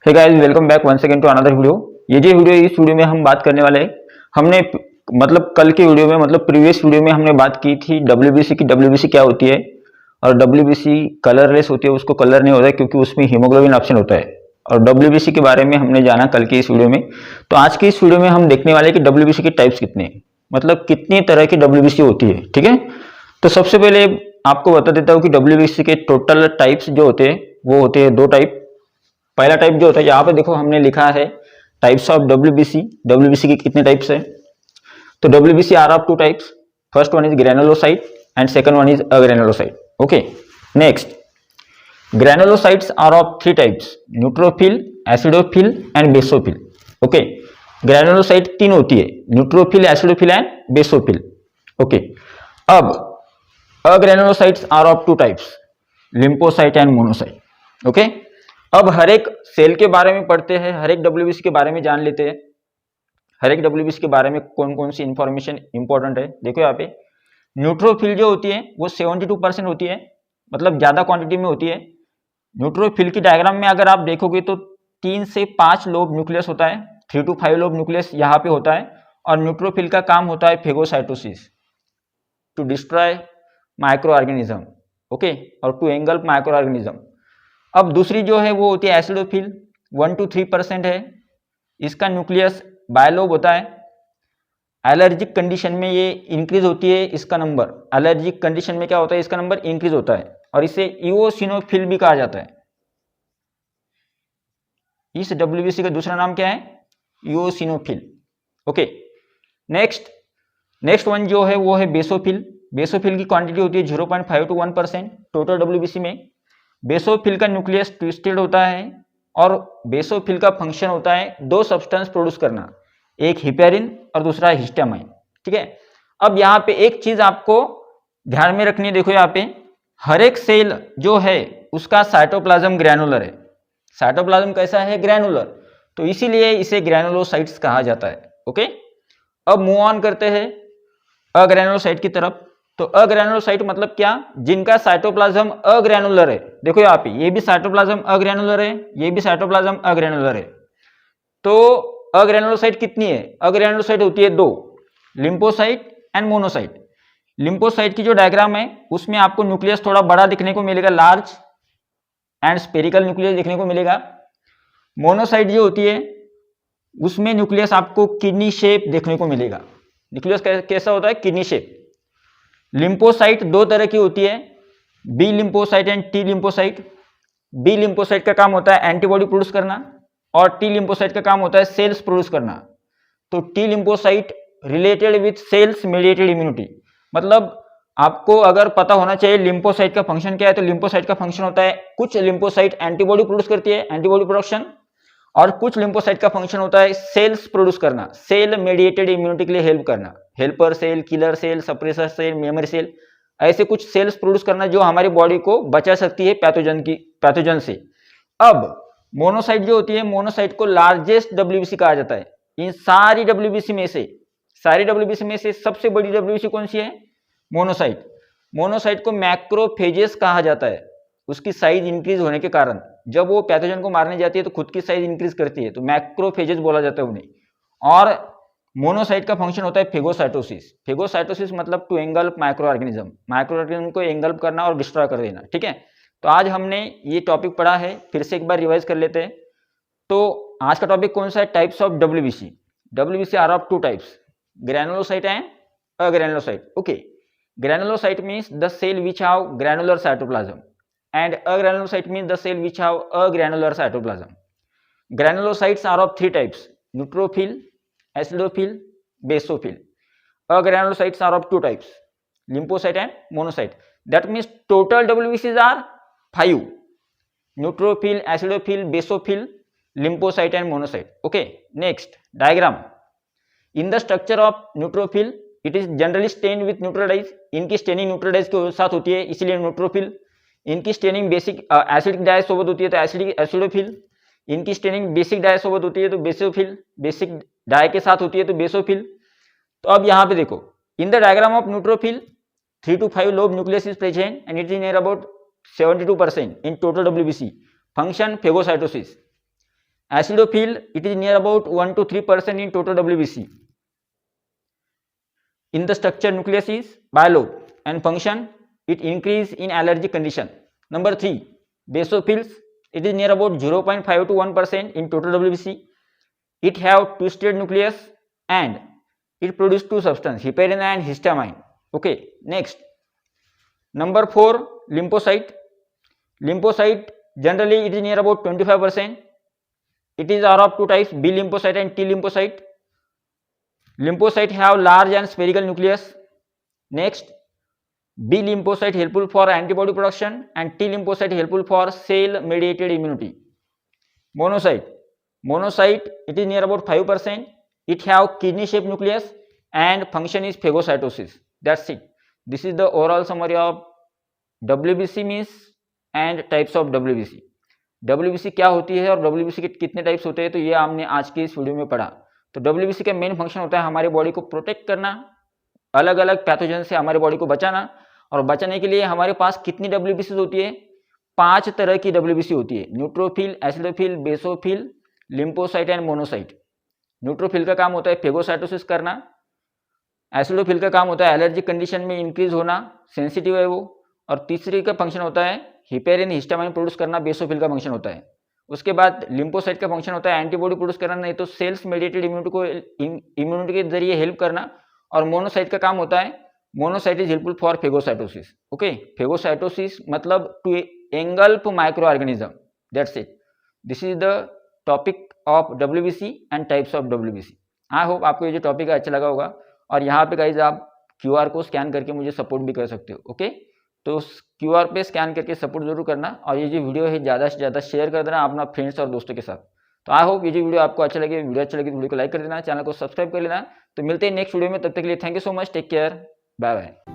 Hey guys, welcome back once again to another video. ये जो video इस video में हम बात करने वाले हैं। हमने मतलब कल के वीडियो में मतलब प्रीवियस वीडियो में हमने बात की थी डब्ल्यूबीसी की। डब्ल्यूबीसी क्या होती है और डब्ल्यूबीसी कलरलेस होती है, उसको कलर नहीं होता है क्योंकि उसमें हीमोग्लोबिन ऑप्शन होता है। और डब्ल्यूबीसी के बारे में हमने जाना कल के इस वीडियो में। तो आज के इस वीडियो में हम देखने वाले हैं कि डब्ल्यूबीसी के टाइप्स कितने हैं, मतलब कितनी तरह की डब्ल्यूबीसी होती है। ठीक है, तो सबसे पहले आपको बता देता हूँ कि डब्ल्यूबीसी के टोटल टाइप्स जो होते हैं वो होते हैं दो टाइप। पहला टाइप जो होता है, यहाँ पे देखो हमने लिखा है टाइप्स ऑफ डब्ल्यूबीसी। डब्ल्यूबीसी के कितने टाइप्स है? तो WBC are of two types. First one is granulocyte and second one is agranulocyte. Okay, next granulocytes are of three types, neutrophil, acidophil and basophil. Okay, granulocyte तीन होती है, neutrophil, acidophil and basophil. Okay, अब agranulocytes are of two types, lymphocyte and monocyte. Okay, अब हर एक cell के बारे में पढ़ते हैं, हर एक डब्ल्यूबीसी के बारे में जान लेते हैं। हर एक डब्ल्यूबीसी के बारे में कौन कौन सी इंफॉर्मेशन इंपॉर्टेंट है देखो यहाँ पे। न्यूट्रोफिल जो होती है वो 72% होती है, मतलब ज्यादा क्वांटिटी में होती है। न्यूट्रोफिल की डायग्राम में अगर आप देखोगे तो 3 से 5 लोब न्यूक्लियस होता है, 3 to 5 लोब न्यूक्लियस यहाँ पे होता है। और न्यूट्रोफिल का काम होता है phagocytosis, to destroy micro organism. Okay, और टू एंगल्फ माइक्रो ऑर्गेनिज्म। अब दूसरी जो है वो होती है एसिडोफिल, 1 to 3% है। इसका न्यूक्लियस बायलोब होता है। एलर्जिक कंडीशन में ये इंक्रीज होती है, इसका नंबर एलर्जिक कंडीशन में क्या होता है, इसका नंबर इंक्रीज होता है और इसे इओसिनोफिल भी कहा जाता है। इस डब्ल्यूबीसी का दूसरा नाम क्या है? इओसिनोफिल। ओके, नेक्स्ट वन जो है वो है बेसोफिल। बेसोफिल की क्वांटिटी होती है 0.5 to 1% टोटल डब्ल्यूबीसी में। बेसोफिल का न्यूक्लियस ट्विस्टेड होता है और बेसोफिल का फंक्शन होता है दो सब्सटेंस प्रोड्यूस करना, एक हिपेरिन और दूसरा हिस्टामाइन। ठीक है, अब यहाँ पे एक चीज आपको ध्यान में रखनी है। देखो यहाँ पे हर एक सेल जो है उसका साइटोप्लाज्म ग्रैनुलर है। साइटोप्लाज्म कैसा है? ग्रैनुलर, तो इसीलिए इसे ग्रैनुलोसाइट्स कहा जाता है। ओके, अब मूव ऑन करते हैं अग्रैनुलोसाइट की तरफ। तो अग्रैनुलोसाइट मतलब क्या? जिनका साइटोप्लाज्म अग्रैनुलर है। देखो यहाँ पे ये भी साइटोप्लाज्म अग्रैनुलर है, ये भी साइटोप्लाज्म अग्रैनुलर है। तो अग्रैनुलोसाइट कितनी है? अग्रैनुलोसाइट होती है दो, लिम्फोसाइट एंड मोनोसाइट। लिम्फोसाइट की जो डायग्राम है उसमें आपको न्यूक्लियस थोड़ा बड़ा दिखने को मिलेगा, लार्ज एंड स्पेरिकल न्यूक्लियस देखने को मिलेगा। मोनोसाइट जो होती है उसमें न्यूक्लियस आपको किडनी शेप देखने को मिलेगा। न्यूक्लियस कैसा होता है? Kidney shape. लिम्फोसाइट दो तरह की होती है, B lymphocyte and T lymphocyte. B lymphocyte का काम होता है एंटीबॉडी प्रोड्यूस करना और टी लिम्फोसाइट का काम होता है सेल्स प्रोड्यूस करना। तो T lymphocyte related with cells mediated immunity, मतलब आपको अगर पता होना चाहिए लिम्फोसाइट का फंक्शन क्या है, तो लिम्फोसाइट का फंक्शन होता है कुछ लिम्फोसाइट एंटीबॉडी प्रोड्यूस करती है, एंटीबॉडी प्रोडक्शन, और कुछ लिम्फोसाइट का फंक्शन होता है सेल्स प्रोड्यूस करना, सेल मीडिएटेड इम्यूनिटी के लिए हेल्प करना। Helper cell, killer cell, suppressor cell, memory cell, ऐसे कुछ सेल्स प्रोड्यूस करना जो हमारी बॉडी को बचा सकती है पैथोजन से। अब मोनोसाइट जो होती है, मोनोसाइट को लार्जेस्ट डब्ल्यूबीसी कहा जाता है। इन सारी डब्ल्यूबीसी में से सबसे बड़ी डब्ल्यूबीसी कौन सी है? मोनोसाइट। मोनोसाइट को मैक्रोफेजेस कहा जाता है, उसकी साइज इंक्रीज होने के कारण। जब वो पैथोजन को मारने जाती है तो खुद की साइज इंक्रीज करती है, तो मैक्रोफेजेस बोला जाता है उन्हें। और मोनोसाइट का फंक्शन होता है फेगोसाइटोसिस। फेगोसाइटोसिस मतलब to engulf micro organism, micro organism को एंगल्फ करना और डिस्ट्रॉय कर देना। ठीक है, तो आज हमने ये टॉपिक पढ़ा है, फिर से एक बार रिवाइज कर लेते हैं। तो आज का टॉपिक कौन सा है? Types of WBC. WBC are of two types, granulocyte and agranulocyte. Okay, granulocyte means the cell which have granular cytoplasm and agranulocyte means the cell which have agranular cytoplasm. Granulocytes are of three types, neutrophil, acidophil, basophil. Agranulocytes are of two types, lymphocyte and monocyte. That means total WBCs are 5, neutrophil, acidophil, basophil, lymphocyte and monocyte. Okay, next diagram. In the structure of neutrophil, it is generally stain with neutralise. इनकी staining neutralise के साथ होती है, इसीलिए neutrophil. इनकी staining basic acidic dye सोबत होती है तो एसिडोफिल। इनकी स्टेनिंग बेसिक डाई सोबत होती है तो बेसोफिल, बेसिक डाई के साथ होती है तो बेसोफिल। तो अब यहाँ पे देखो, in the diagram of neutrophil 3 to 5 lobe nucleus is present and it is near about 72% in total WBC. Function phagocytosis. Acidophil, it is near about 1 to 3% in total WBC. In the structure, nucleus is bilobe and function, it increase in allergic condition. Number 3, basophils, it is near about 0.5 to 1% in total WBC. It have twisted nucleus and it produce two substance, heparin and histamine. Okay, next, number 4, lymphocyte. Lymphocyte, generally it is near about 25%. It is are of two types, B lymphocyte and T lymphocyte. Lymphocyte have large and spherical nucleus. Next, B lymphocyte helpful for antibody production and T lymphocyte helpful for cell mediated immunity. Monocyte, it is near about 5%. It have kidney shaped nucleus and function is phagocytosis. That's it. This is the overall summary of WBC means and types of WBC. WBC क्या होती है और WBC के कितने types होते हैं, तो ये हमने आज की इस वीडियो में पढ़ा। तो WBC का मेन फंक्शन होता है हमारे बॉडी को प्रोटेक्ट करना, अलग अलग पैथोजन से हमारे बॉडी को बचाना, और बचाने के लिए हमारे पास कितनी WBC होती है, 5 तरह की WBC होती है, neutrophil, acidophil, basophil, lymphocyte and monocyte. Neutrophil का काम होता है फेगोसाइटोसिस करना, एसिडोफिल का काम होता है एलर्जिक कंडीशन में इंक्रीज होना, सेंसिटिव है वो, और तीसरी का फंक्शन होता है हिपेरिन हिस्टामाइन प्रोड्यूस करना, बेसोफिल का फंक्शन होता है। उसके बाद लिम्फोसाइट का फंक्शन होता है एंटीबॉडी प्रोड्यूस करना, नहीं तो सेल्स मेडिएटेड इम्यूनिटी के जरिए हेल्प करना, और मोनोसाइट का काम होता है, monocyte is helpful for phagocytosis. Okay, phagocytosis मतलब to engulf micro organism. That's it, this is the topic of WBC and types of WBC। I hope आपको ये जो टॉपिक है अच्छा लगा होगा, और यहाँ पे गाइज आप QR को स्कैन करके मुझे सपोर्ट भी कर सकते हो। ओके, तो QR पे स्कैन करके सपोर्ट जरूर करना, और ये जो वीडियो है ज़्यादा से ज़्यादा शेयर कर देना अपना फ्रेंड्स और दोस्तों के साथ। तो आई होप ये जो वीडियो आपको अच्छा लगे, वीडियो अच्छा लगे तो वीडियो को लाइक कर देना, चैनल को सब्सक्राइब कर लेना। तो मिलते हैं नेक्स्ट वीडियो में, तब तक के लिए thank you so much, take care, bye bye.